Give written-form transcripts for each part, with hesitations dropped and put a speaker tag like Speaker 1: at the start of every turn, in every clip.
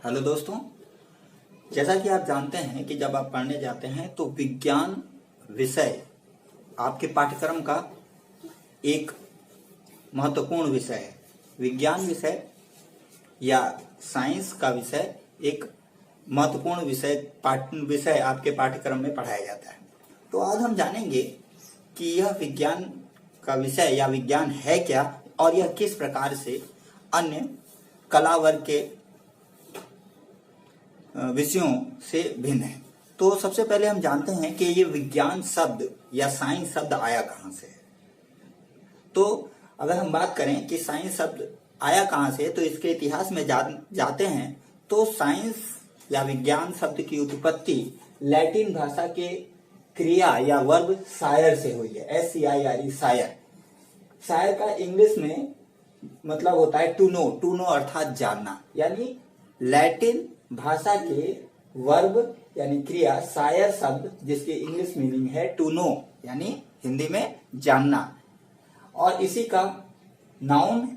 Speaker 1: Hello दोस्तों, जैसा कि आप जानते हैं कि जब आप पढ़ने जाते हैं तो विज्ञान विषय आपके पाठ्यक्रम का एक महत्वपूर्ण विषय है। विज्ञान विषय या साइंस का विषय एक महत्वपूर्ण विषय आपके पाठ्यक्रम में पढ़ाया जाता है। तो आज हम जानेंगे कि यह विज्ञान का विषय या विज्ञान है क्या और यह किस प्रकार से अन्य कला वर्ग के विषयों से भिन्न है। तो सबसे पहले हम जानते हैं कि ये विज्ञान शब्द या साइंस शब्द आया कहाँ से है। तो अगर हम बात करें कि साइंस शब्द आया कहाँ से, तो इसके इतिहास में जाते हैं तो साइंस या विज्ञान शब्द की उत्पत्ति लैटिन भाषा के क्रिया या वर्ब सायर से हुई है। SCIRE, सायर। सायर का इंग्लिश में मतलब होता है टू नो। टू नो अर्थात जानना, यानी लैटिन भाषा के वर्ब यानी क्रिया सायर शब्द जिसकी इंग्लिश मीनिंग है टू नो यानी हिंदी में जानना, और इसी का नाउन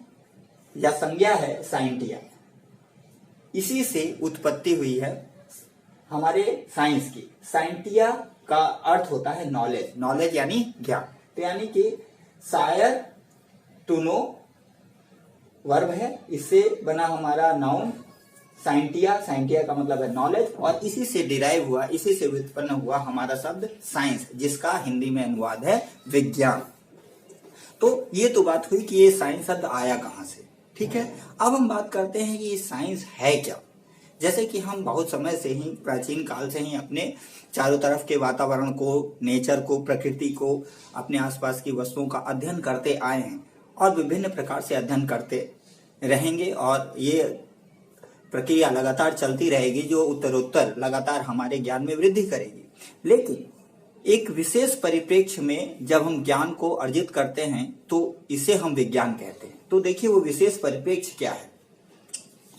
Speaker 1: या संज्ञा है साइंटिया। इसी से उत्पत्ति हुई है हमारे साइंस की। साइंटिया का अर्थ होता है नॉलेज। नॉलेज यानी ज्ञान। तो यानी कि सायर टू नो वर्ब है, इससे बना हमारा नाउन साइंटिया। साइंटिया का मतलब है नॉलेज, और इसी से डिराइव हुआ, इसी से उत्पन्न हुआ हमारा शब्द साइंस, जिसका हिंदी में अनुवाद है विज्ञान। तो ये तो बात हुई कि ये साइंस शब्द आया कहाँ से। ठीक है, अब हम बात करते हैं कि ये साइंस है क्या। जैसे कि हम बहुत समय से ही, प्राचीन काल से ही अपने चारों तरफ के वातावरण को, नेचर को, प्रकृति को, अपने आसपास की वस्तुओं का अध्ययन करते आए हैं और विभिन्न प्रकार से अध्ययन करते रहेंगे, और ये प्रक्रिया लगातार चलती रहेगी जो उत्तरोत्तर लगातार हमारे ज्ञान में वृद्धि करेगी। लेकिन एक विशेष परिप्रेक्ष्य में जब हम ज्ञान को अर्जित करते हैं तो इसे हम विज्ञान कहते हैं। तो देखिए वो विशेष परिप्रेक्ष्य क्या है।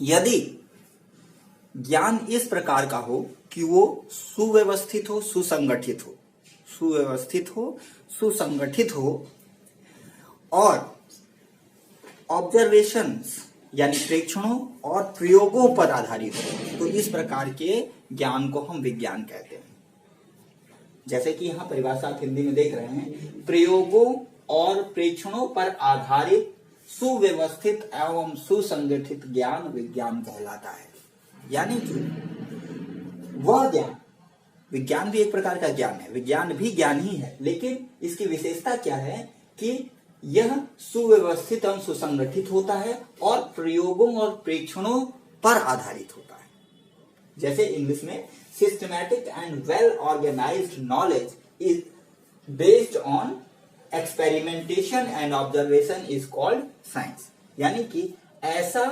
Speaker 1: यदि ज्ञान इस प्रकार का हो कि वो सुव्यवस्थित हो, सुसंगठित हो, सुव्यवस्थित हो, सुसंगठित हो, और ऑब्जर्वेशंस यानी प्रेक्षणों और प्रयोगों पर आधारित हो, तो इस प्रकार के ज्ञान को हम विज्ञान कहते हैं। जैसे कि यहाँ परिभाषा आप हिंदी में देख रहे हैं, प्रयोगों और प्रेक्षणों पर आधारित सुव्यवस्थित एवं सुसंगठित ज्ञान विज्ञान कहलाता है। यानी कि वह ज्ञान, विज्ञान भी एक प्रकार का ज्ञान है, विज्ञान भी ज्ञान ही है, लेकिन इसकी विशेषता क्या है कि यह सुव्यवस्थित एवं सुसंगठित होता है और प्रयोगों और प्रेक्षणों पर आधारित होता है। जैसे इंग्लिश में systematic and well organised knowledge is based on experimentation and observation is called science. यानी कि ऐसा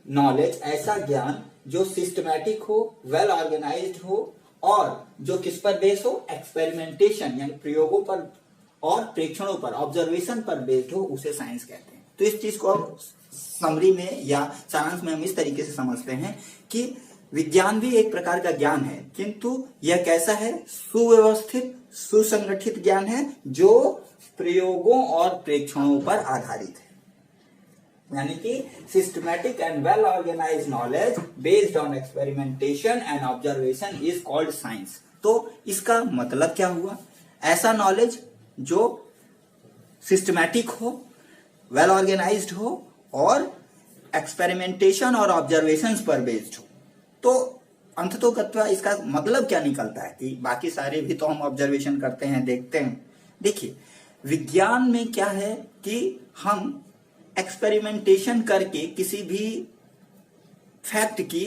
Speaker 1: नॉलेज, ऐसा ज्ञान जो सिस्टमैटिक हो, वेल ऑर्गेनाइज्ड हो, और जो किस पर बेस्ड हो, एक्सपेरिमेंटेशन यानी प्रयोगों पर और प्रेक्षणों पर, ऑब्जर्वेशन पर बेस्ड हो, उसे साइंस कहते हैं। तो इस चीज को अब समरी में या सारांश में हम इस तरीके से समझते हैं कि विज्ञान भी एक प्रकार का ज्ञान है, किंतु यह कैसा है, सुव्यवस्थित, सुसंगठित ज्ञान है जो प्रयोगों और प्रेक्षणों पर आधारित है। यानी कि systematic and well organised knowledge based on experimentation and observation is called science. तो इसका मतलब क्या हुआ, ऐसा नॉलेज जो सिस्टमैटिक हो, वेल ऑर्गेनाइज्ड हो और एक्सपेरिमेंटेशन और ऑब्जर्वेशंस पर बेस्ड हो। तो अंततोगत्वा इसका मतलब क्या निकलता है कि बाकी सारे भी तो हम ऑब्जर्वेशन करते हैं, देखते हैं। देखिए विज्ञान में क्या है कि हम एक्सपेरिमेंटेशन करके किसी भी फैक्ट की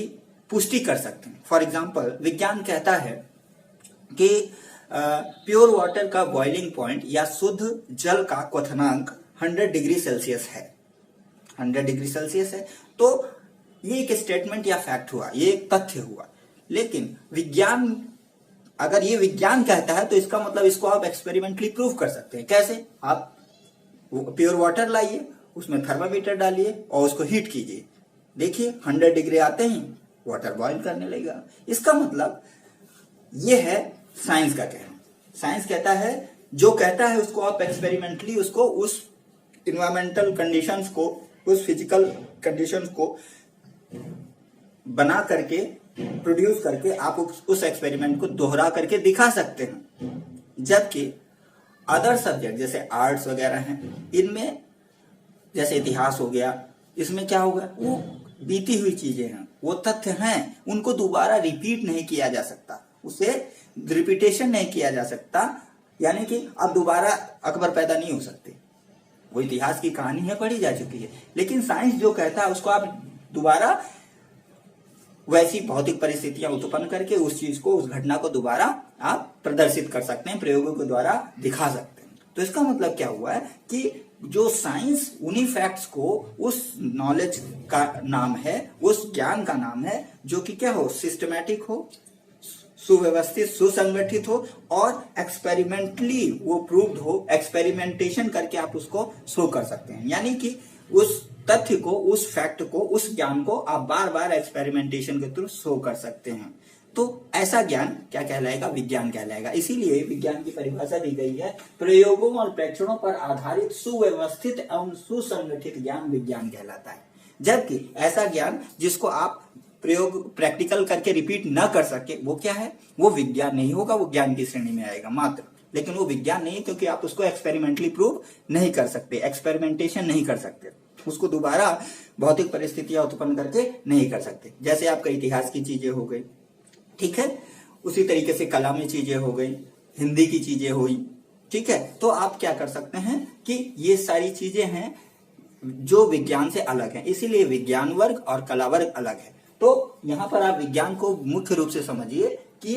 Speaker 1: पुष्टि कर सकते हैं। फॉर एग्जाम्पल, विज्ञान कहता है कि प्योर वाटर का बॉइलिंग पॉइंट या शुद्ध जल का क्वथनांक 100 डिग्री सेल्सियस है। 100 डिग्री सेल्सियस है। तो ये एक स्टेटमेंट या फैक्ट हुआ, ये एक तथ्य हुआ। लेकिन विज्ञान, अगर ये विज्ञान कहता है तो इसका मतलब इसको आप एक्सपेरिमेंटली प्रूव कर सकते हैं। कैसे? आप प्योर वाटर लाइए, उसमें थर्मामीटर डालिए और उसको हीट कीजिए, देखिए 100 डिग्री आते ही वाटर बॉइल करने लगेगा। इसका मतलब ये है साइंस का कहना। साइंस कहता है, जो कहता है उसको आप एक्सपेरिमेंटली, उसको उस इन्वायरमेंटल कंडीशंस को, उस फिजिकल कंडीशंस को बना करके प्रोड्यूस करके आप उस एक्सपेरिमेंट को दोहरा करके दिखा सकते हैं। जबकि अदर सब्जेक्ट जैसे आर्ट्स वगैरह हैं, इनमें जैसे इतिहास हो गया, इसमें क्या होगा, वो बीती हुई चीजें हैं, वो तथ्य हैं, उनको दोबारा रिपीट नहीं किया जा सकता, उसे रिपीटेशन नहीं किया जा सकता, यानी कि अब दोबारा अकबर पैदा नहीं हो सकते। वो इतिहास की कहानी है, पढ़ी जा चुकी है। लेकिन साइंस जो कहता है उसको आप दोबारा वैसी भौतिक परिस्थितियां उत्पन्न करके उस चीज को, उस घटना को दोबारा आप प्रदर्शित कर सकते हैं, प्रयोगों के द्वारा दिखा सकते हैं। तो इसका मतलब क्या हुआ है कि जो साइंस उन्हीं फैक्ट्स को, उस नॉलेज का नाम है, उस ज्ञान का नाम है जो कि क्या हो, सिस्टमैटिक हो, सुव्यवस्थित, सुसंगठित हो और एक्सपेरिमेंटली वो प्रूव्ड हो। एक्सपेरिमेंटेशन करके आप उसको शो कर सकते हैं, यानी कि उस तथ्य को, उस फैक्ट को, उस ज्ञान को आप बार बार एक्सपेरिमेंटेशन के थ्रू शो कर सकते हैं। तो ऐसा ज्ञान क्या कहलाएगा, विज्ञान कहलाएगा। इसीलिए विज्ञान की परिभाषा दी गई है, प्रयोगों और प्रेक्षणों पर आधारित सुव्यवस्थित एवं सुसंगठित ज्ञान विज्ञान कहलाता है। जबकि ऐसा ज्ञान जिसको आप प्रयोग प्रैक्टिकल करके रिपीट न कर सके, वो क्या है, वो विज्ञान नहीं होगा, वो ज्ञान की श्रेणी में आएगा मात्र। लेकिन वो विज्ञान नहीं, क्योंकि आप उसको एक्सपेरिमेंटली प्रूव नहीं कर सकते, एक्सपेरिमेंटेशन नहीं कर सकते, उसको दोबारा भौतिक परिस्थितियां उत्पन्न करके नहीं कर सकते। जैसे आपका इतिहास की चीजें हो गई, ठीक है, उसी तरीके से कला में चीजें हो गई, हिंदी की चीजें हुई, ठीक है। तो आप क्या कर सकते हैं कि ये सारी चीजें हैं जो विज्ञान से अलग हैं, इसीलिए विज्ञान वर्ग और कला वर्ग अलग है। तो यहां पर आप विज्ञान को मुख्य रूप से समझिए कि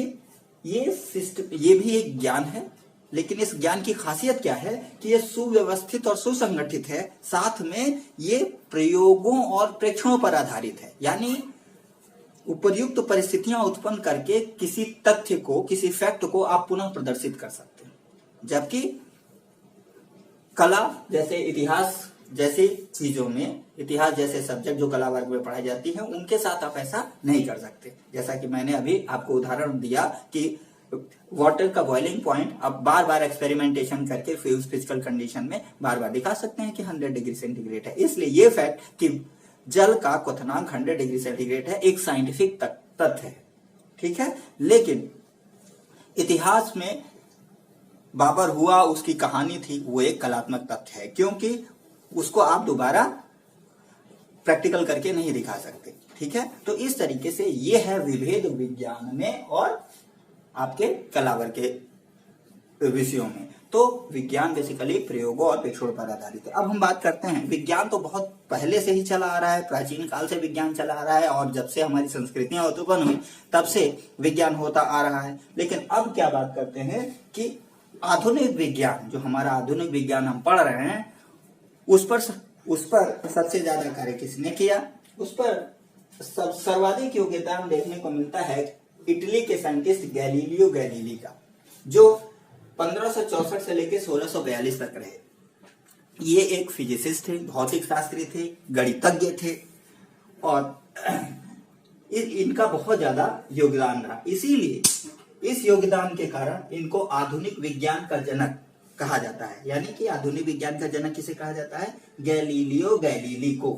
Speaker 1: ये भी एक ज्ञान है, लेकिन इस ज्ञान की खासियत क्या है कि ये सुव्यवस्थित और सुसंगठित है, साथ में ये प्रयोगों और प्रेक्षणों पर आधारित है, यानी उपयुक्त परिस्थितियां उत्पन्न करके किसी तथ्य को, किसी फैक्ट को आप पुनः प्रदर्शित कर सकते हैं। जबकि कला जैसे इतिहास जैसी चीजों में, इतिहास जैसे सब्जेक्ट जो कला वर्ग में पढ़ाई जाती है, उनके साथ आप ऐसा नहीं कर सकते। जैसा कि मैंने अभी आपको उदाहरण दिया कि वाटर का बॉइलिंग पॉइंट आप बार बार एक्सपेरिमेंटेशन करके फिजिकल कंडीशन में बार बार दिखा सकते हैं कि 100 डिग्री सेंटीग्रेड है। इसलिए ये फैक्ट कि जल का क्वथनांक 100 डिग्री सेंटीग्रेड है एक साइंटिफिक तथ्य है, ठीक है। लेकिन इतिहास में बाबर हुआ, उसकी कहानी थी, वो एक कलात्मक तथ्य है, क्योंकि उसको आप दोबारा प्रैक्टिकल करके नहीं दिखा सकते, ठीक है। तो इस तरीके से ये है विभेद विज्ञान में और आपके कला वर्ग के विषयों में। तो विज्ञान बेसिकली प्रयोगों और प्रेक्षणों पर आधारित है। अब हम बात करते हैं, विज्ञान तो बहुत पहले से ही चला आ रहा है, प्राचीन काल से विज्ञान चला आ रहा है, और जब से हमारी संस्कृतियां उत्पन्न हुई तब से विज्ञान होता आ रहा है। लेकिन अब क्या बात करते हैं कि आधुनिक विज्ञान, जो हमारा आधुनिक विज्ञान हम पढ़ रहे हैं, उस पर सबसे ज्यादा कार्य किसने किया, उस पर सर्वाधिक योगदान देखने को मिलता है इटली के साइंटिस्ट गैलीलियो गैलीली का, जो 1564 से लेकर 1642 तक रहे। ये एक फिजिसिस्ट थे, भौतिक शास्त्री थे, गणितज्ञ थे, और इनका बहुत ज्यादा योगदान रहा। इसीलिए इस योगदान के कारण इनको आधुनिक विज्ञान का जनक कहा जाता है। यानी कि आधुनिक विज्ञान का जनक किसे कहा जाता है, गैलीलियो गैलीली को,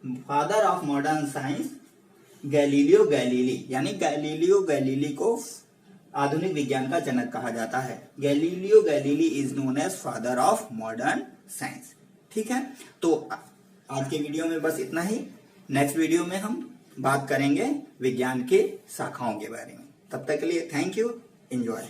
Speaker 1: father of modern science Galileo Galilei, यानी गैलीलियो गैलीली को आधुनिक विज्ञान का जनक कहा जाता है। Galileo Galilei is known as father of modern science, ठीक है। तो आज के वीडियो में बस इतना ही। नेक्स्ट वीडियो में हम बात करेंगे विज्ञान के शाखाओं के बारे में। तब तक के लिए थैंक यू, एंजॉय।